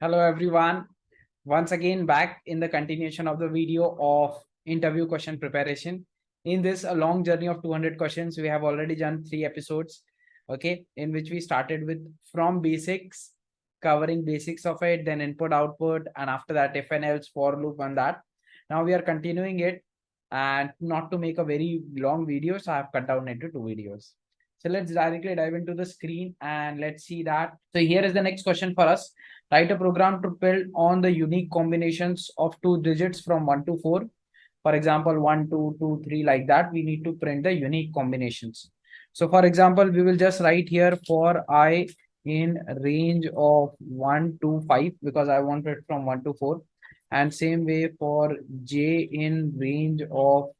Hello everyone. Once again back in the continuation of the video of interview question preparation. In this a long journey of 200 questions, we have already done 3 episodes, okay, in which we started with from basics, covering basics of it, then input output, and after that if and else for loop on that. Now we are continuing it, and not to make a very long video, so I have cut down into 2 videos. So let's directly dive into the screen and let's see that. So here is the next question for us. Write a program to build on the unique combinations of 2 digits from 1 to 4. For example, 1, 2, 2, 3, like that. We need to print the unique combinations. So for example, we will just write here for I in range of 1 to 5 because I want it from 1 to 4. And same way for J in range of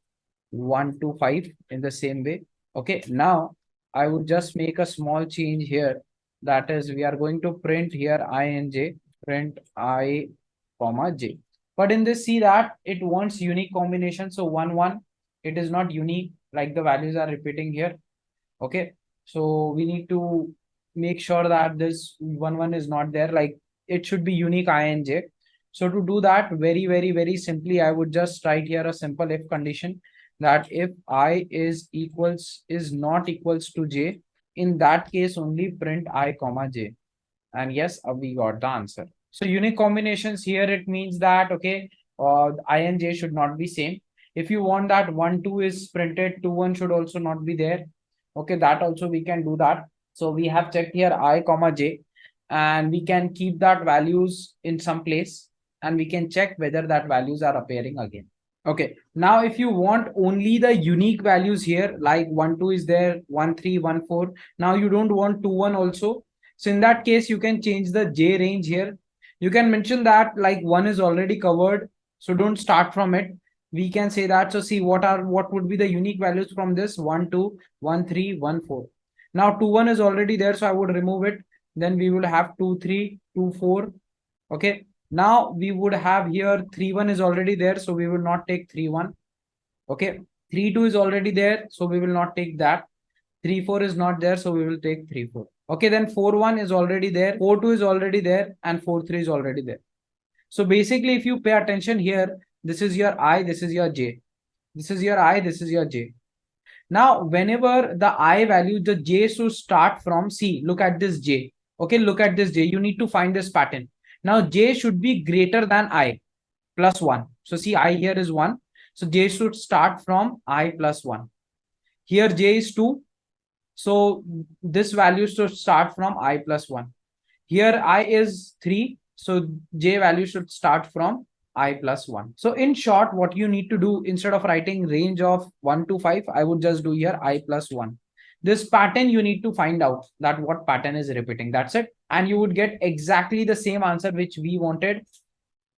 1 to 5 in the same way. Okay, now I would just make a small change here. That is, we are going to print here I and j, print I, comma j. But in this, see that it wants unique combination. So 1, 1, it is not unique like the values are repeating here. Okay, so we need to make sure that this 1, 1 is not there. Like it should be unique I and j. So to do that, very simply, I would just write here a simple if condition that if I is not equals to j, in that case only print I comma j. And yes, we got the answer. So unique combinations here, it means that, okay, I and j should not be same. If you want that 1, 2 is printed, 2, 1 should also not be there. Okay, that also we can do that. So we have checked here I comma j, and we can keep that values in some place, and we can check whether that values are appearing again. Okay, now if you want only the unique values here, like 1, 2 is there, 1, 3, 1, 4. Now you don't want 2, 1 also. So in that case, you can change the J range here. You can mention that like 1 is already covered. So don't start from it. We can say that. So see what would be the unique values from this 1, 2, 1, 3, 1, 4. Now 2, 1 is already there. So I would remove it. Then we will have 2, 3, 2, 4. Okay. Now we would have here 3, 1 is already there. So we will not take 3, 1. Okay. 3, 2 is already there. So we will not take that. 3, 4 is not there. So we will take 3, 4. Okay. Then 4, 1 is already there. 4, 2 is already there. And 4, 3 is already there. So basically, if you pay attention here, this is your I, this is your J. This is your I, this is your J. Now, whenever the I value, the J should start from C. Look at this J. Okay, look at this J. You need to find this pattern. Now, J should be greater than I plus 1. So see, I here is 1. So J should start from I plus 1. Here J is 2. So this value should start from I plus 1. Here I is 3. So J value should start from I plus 1. So in short, what you need to do, instead of writing range of 1 to 5, I would just do here I plus 1. This pattern you need to find out that what pattern is repeating. That's it. And you would get exactly the same answer which we wanted.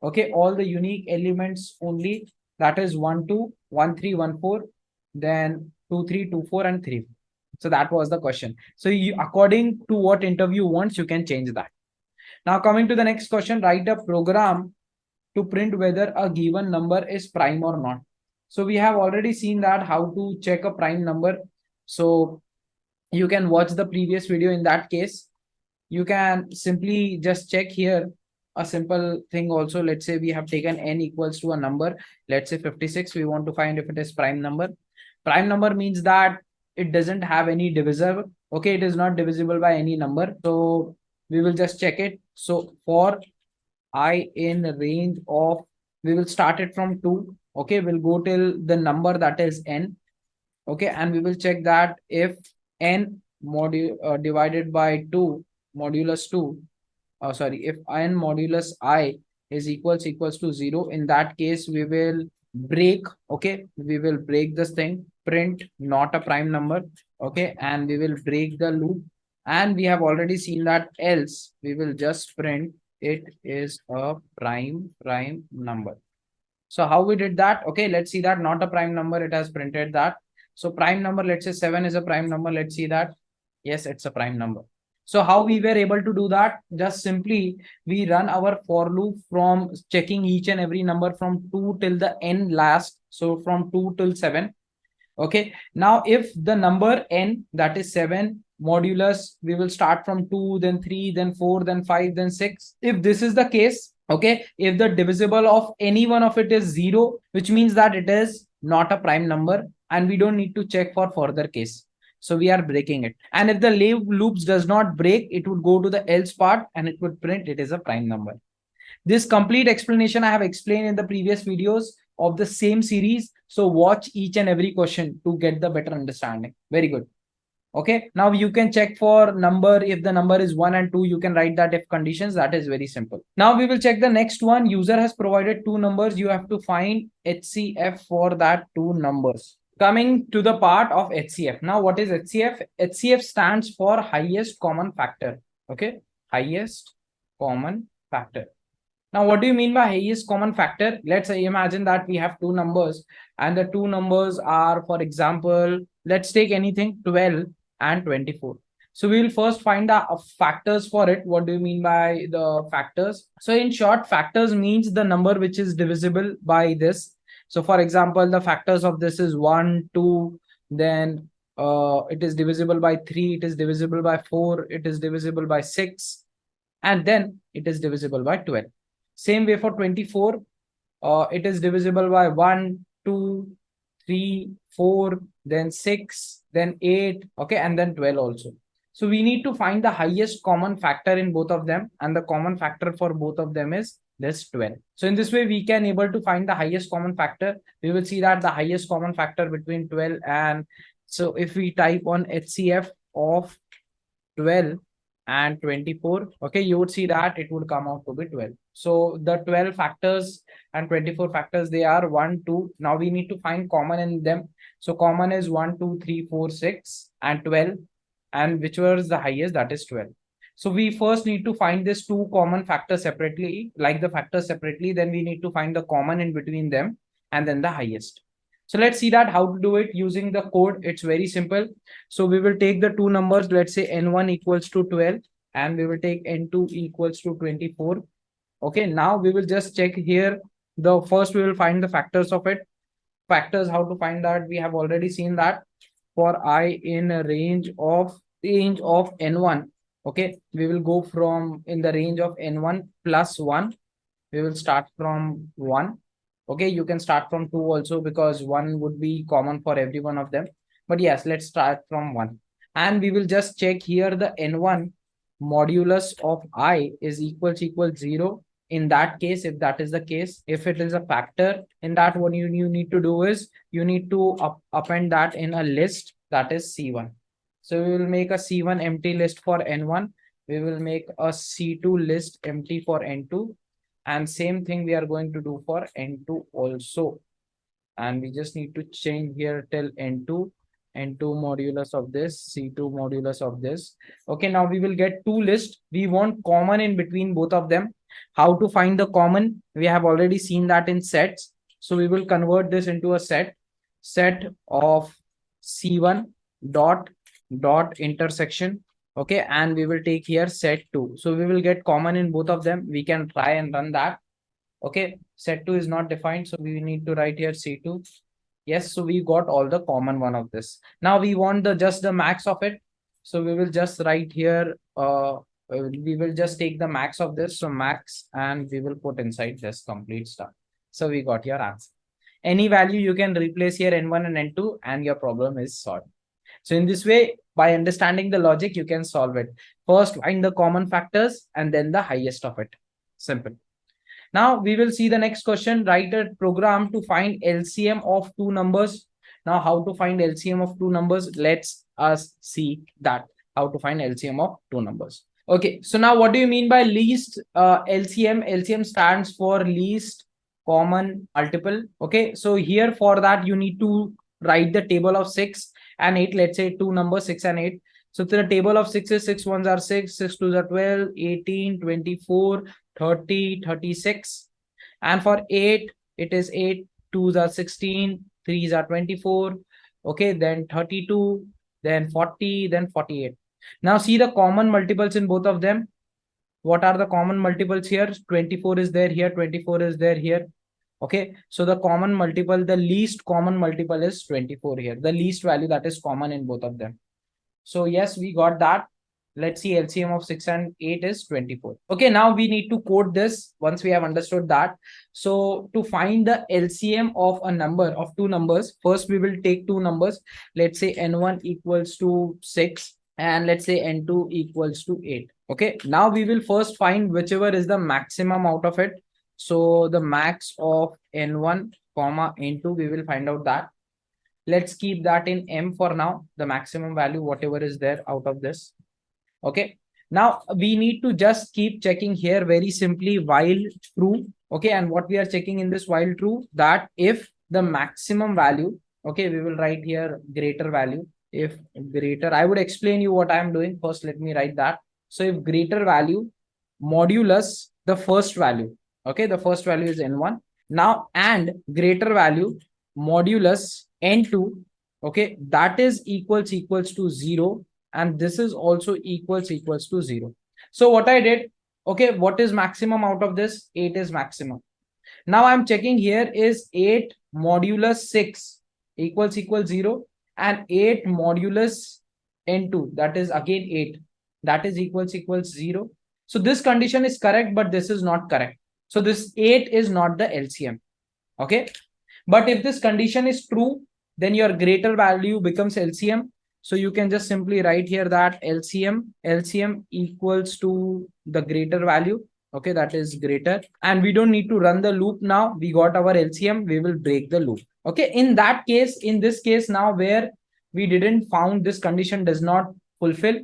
Okay, all the unique elements only. That is 1, 2, 1, 3, 1, 4, then 2, 3, 2, 4, and 3. So that was the question. So you, according to what interview wants, you can change that. Now coming to the next question, write a program to print whether a given number is prime or not. So we have already seen that how to check a prime number. So you can watch the previous video. In that case, you can simply just check here a simple thing also. Let's say we have taken n equals to a number. Let's say 56. We want to find if it is prime number. Prime number means that it doesn't have any divisor. Okay, it is not divisible by any number. So we will just check it. So for I in range of, we will start it from 2. Okay, we'll go till the number that is n. Okay, and we will check that if n divided by 2 modulus 2, sorry, if n modulus I is equals to 0, in that case we will break. Okay, we will break this thing, print not a prime number. Okay, and we will break the loop, and we have already seen that else we will just print it is a prime number. So how we did that? Okay, let's see that not a prime number, it has printed that. So prime number, let's say 7 is a prime number. Let's see that. Yes, it's a prime number. So how we were able to do that? Just simply we run our for loop from checking each and every number from 2 till the n last. So from 2 till 7. Okay, now if the number n, that is 7, modulus, we will start from 2, then 3, then 4, then 5, then 6. If this is the case, okay, if the divisible of any one of it is 0, which means that it is not a prime number, and we don't need to check for further case. So we are breaking it. And if the loops does not break, it would go to the else part and it would print it is a prime number. This complete explanation I have explained in the previous videos of the same series. So watch each and every question to get the better understanding. Very good. Okay, now you can check for number. If the number is 1 and 2, you can write that if conditions. That is very simple. Now we will check the next one. User has provided two numbers. You have to find HCF for that two numbers. Coming to the part of HCF. Now what is HCF? HCF stands for highest common factor. Okay, highest common factor. Now, what do you mean by highest common factor? Let's say imagine that we have two numbers and the two numbers are, for example, let's take anything 12 and 24. So we will first find the factors for it. What do you mean by the factors? So in short, factors means the number which is divisible by this. So for example, the factors of this is 1, 2, then it is divisible by 3, it is divisible by 4, it is divisible by 6, and then it is divisible by 12. Same way for 24, it is divisible by 1, 2, 3, 4, then 6, then 8, okay, and then 12 also. So we need to find the highest common factor in both of them, and the common factor for both of them is this 12. So in this way, we can able to find the highest common factor. We will see that the highest common factor between 12 and, so if we type on HCF of 12 and 24, okay, you would see that it would come out to be 12. So the 12 factors and 24 factors, they are 1, 2. Now we need to find common in them. So common is 1, 2, 3, 4, 6 and 12, and which was the highest, that is 12. So we first need to find this two common factors separately, like the factors separately, then we need to find the common in between them and then the highest. So let's see that how to do it using the code. It's very simple. So we will take the two numbers, let's say n1 equals to 12 and we will take n2 equals to 24. Okay, now we will just check here. The first we will find the factors of it. Factors, how to find that? We have already seen that for I in a range of n1. Okay, we will go from in the range of n1 plus 1. We will start from 1. Okay, you can start from 2 also because 1 would be common for every one of them. But yes, let's start from 1. And we will just check here the n1 modulus of I is equals 0. In that case, if that is the case, if it is a factor, in that what you need to do is you need to append that in a list, that is C1. So we will make a C1 empty list for n1. We will make a C2 list empty for n2. And same thing we are going to do for n2 also. And we just need to change here till n2 modulus of this, C2 modulus of this. Okay, now we will get two lists. We want common in between both of them. How to find the common? We have already seen that in sets. So we will convert this into a set of C1 dot intersection. Okay, and we will take here set2. So we will get common in both of them. We can try and run that. Okay, set2 is not defined, so we need to write here C2. Yes, so we got all the common one of this. Now we want just the max of it. So we will just write here, we will just take the max of this. So max, and we will put inside this complete stuff. So we got your answer. Any value you can replace here n1 and n2 and your problem is solved. So in this way, by understanding the logic, you can solve it. First, find the common factors and then the highest of it. Simple. Now we will see the next question. Write a program to find LCM of two numbers. Now how to find LCM of two numbers? Let's us see that. How to find LCM of two numbers. Okay, so now what do you mean by least LCM? LCM stands for least common multiple. Okay, so here for that you need to write the table of 6 and 8. Let's say two numbers 6 and 8. So the table of 6 is 6 ones are 6, 6 twos are 12, 18, 24, 30, 36. And for 8, it is 8 twos are 16, threes are 24. Okay, then 32, then 40, then 48. Now see the common multiples in both of them. What are the common multiples here? 24 is there here, 24 is there here. Okay, so the common multiple, the least common multiple is 24 here, the least value that is common in both of them. So yes, we got that. Let's see, LCM of 6 and 8 is 24. Okay, now we need to code this once we have understood that. So to find the LCM of a number of two numbers, first we will take two numbers. Let's say n1 equals to 6 and let's say n2 equals to 8. Okay, now we will first find whichever is the maximum out of it. So the max of n1 comma n2, we will find out that. Let's keep that in M for now, the maximum value, whatever is there out of this. Okay. Now we need to just keep checking here very simply while true. Okay. And what we are checking in this while true, that if the maximum value, okay, we will write here greater value. If greater, I would explain you what I am doing. First, let me write that. So if greater value modulus the first value, okay, the first value is n1. Now, and greater value modulus n2, okay, that is equals to 0, and this is also equals to 0. So what I did, okay, what is maximum out of this? 8 is maximum. Now I'm checking here is 8 modulus 6 equals 0, and 8 modulus n2, that is again 8, that is equals 0. So this condition is correct, but this is not correct. So this 8 is not the LCM. Okay. But if this condition is true, then your greater value becomes LCM. So you can just simply write here that LCM equals to the greater value. Okay, that is greater. And we don't need to run the loop now. We got our LCM. We will break the loop. Okay, in that case, in this case now where we didn't found this condition does not fulfill.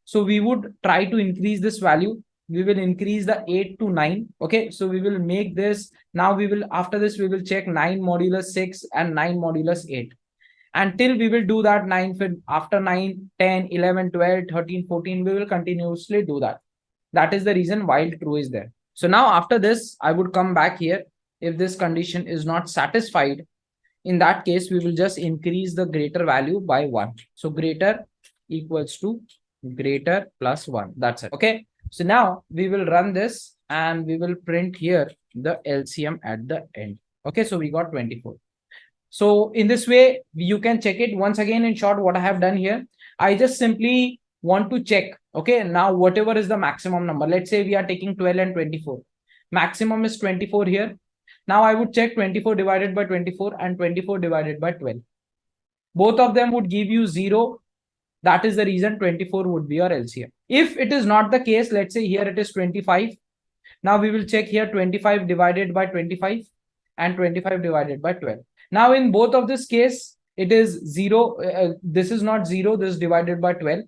So we would try to increase this value. We will increase the 8 to 9. Okay, so we will make this. Now we will, after this, we will check 9 modulus 6 and 9 modulus 8. Until we will do that 9, after 9, 10, 11, 12, 13, 14, we will continuously do that. That is the reason while true is there. So now after this, I would come back here. If this condition is not satisfied, in that case, we will just increase the greater value by 1. So greater equals to greater plus 1. That's it. Okay. So now we will run this and we will print here the LCM at the end. Okay. So we got 24. So in this way, you can check it once again. In short, what I have done here, I just simply want to check. Okay. Now, whatever is the maximum number, let's say we are taking 12 and 24. Maximum is 24 here. Now I would check 24 divided by 24 and 24 divided by 12. Both of them would give you 0. That is the reason 24 would be your LCM. If it is not the case, let's say here it is 25. Now we will check here 25 divided by 25 and 25 divided by 12. Now in both of this case, it is 0. This is not 0. This is divided by 12.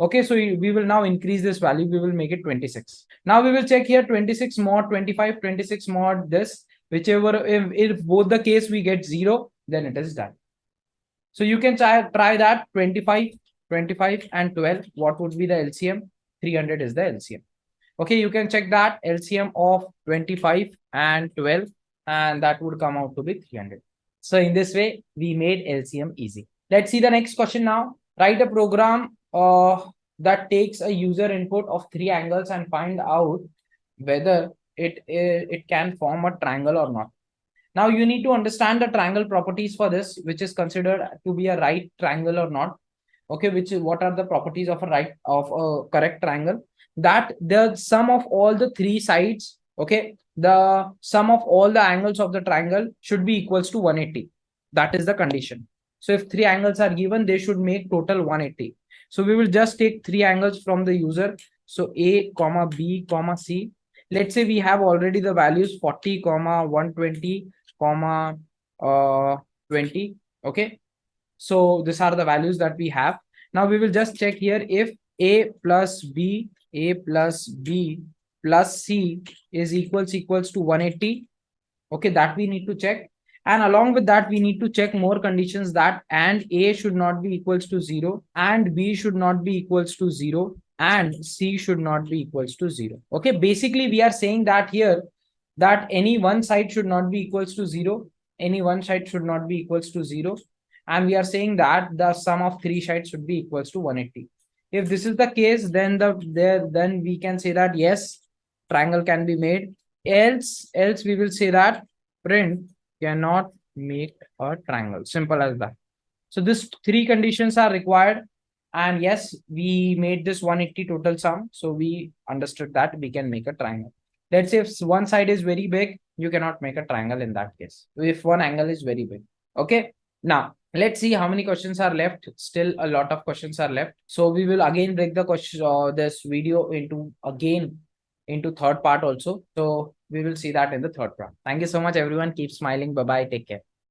Okay, so we will now increase this value. We will make it 26. Now we will check here 26 mod 25, 26 mod this. Whichever, if both the case we get 0, then it is done. So you can try that 25, 25 and 12. What would be the LCM? 300 is the LCM. Okay, you can check that LCM of 25 and 12, and that would come out to be 300. So in this way, we made LCM easy. Let's see the next question now. Write a program that takes a user input of 3 angles and find out whether it can form a triangle or not. Now you need to understand the triangle properties for this, which is considered to be a right triangle or not. Okay, what are the properties of a correct triangle? That the sum of all the 3 sides, okay, the sum of all the angles of the triangle should be equals to 180. That is the condition. So if 3 angles are given, they should make total 180. So we will just take 3 angles from the user. So A, comma B, comma C. Let's say we have already the values 40, comma 120, comma 20. Okay. So these are the values that we have. Now we will just check here if A plus B plus C is equals to 180. Okay, that we need to check. And along with that, we need to check more conditions that and A should not be equals to 0, and B should not be equals to 0, and C should not be equals to 0. Okay, basically we are saying that here that any one side should not be equals to 0, any one side should not be equals to 0, and we are saying that the sum of 3 sides should be equals to 180. If this is the case, then then we can say that yes, triangle can be made. Else we will say that print cannot make a triangle. Simple as that. So this three conditions are required. And yes, we made this 180 total sum. So we understood that we can make a triangle. Let's say if one side is very big, you cannot make a triangle in that case. If one angle is very big. Okay. Now let's see how many questions are left. Still a lot of questions are left. So we will again break the question, this video into third part also. So we will see that in the third part. Thank you so much, everyone. Keep smiling. Bye bye. Take care.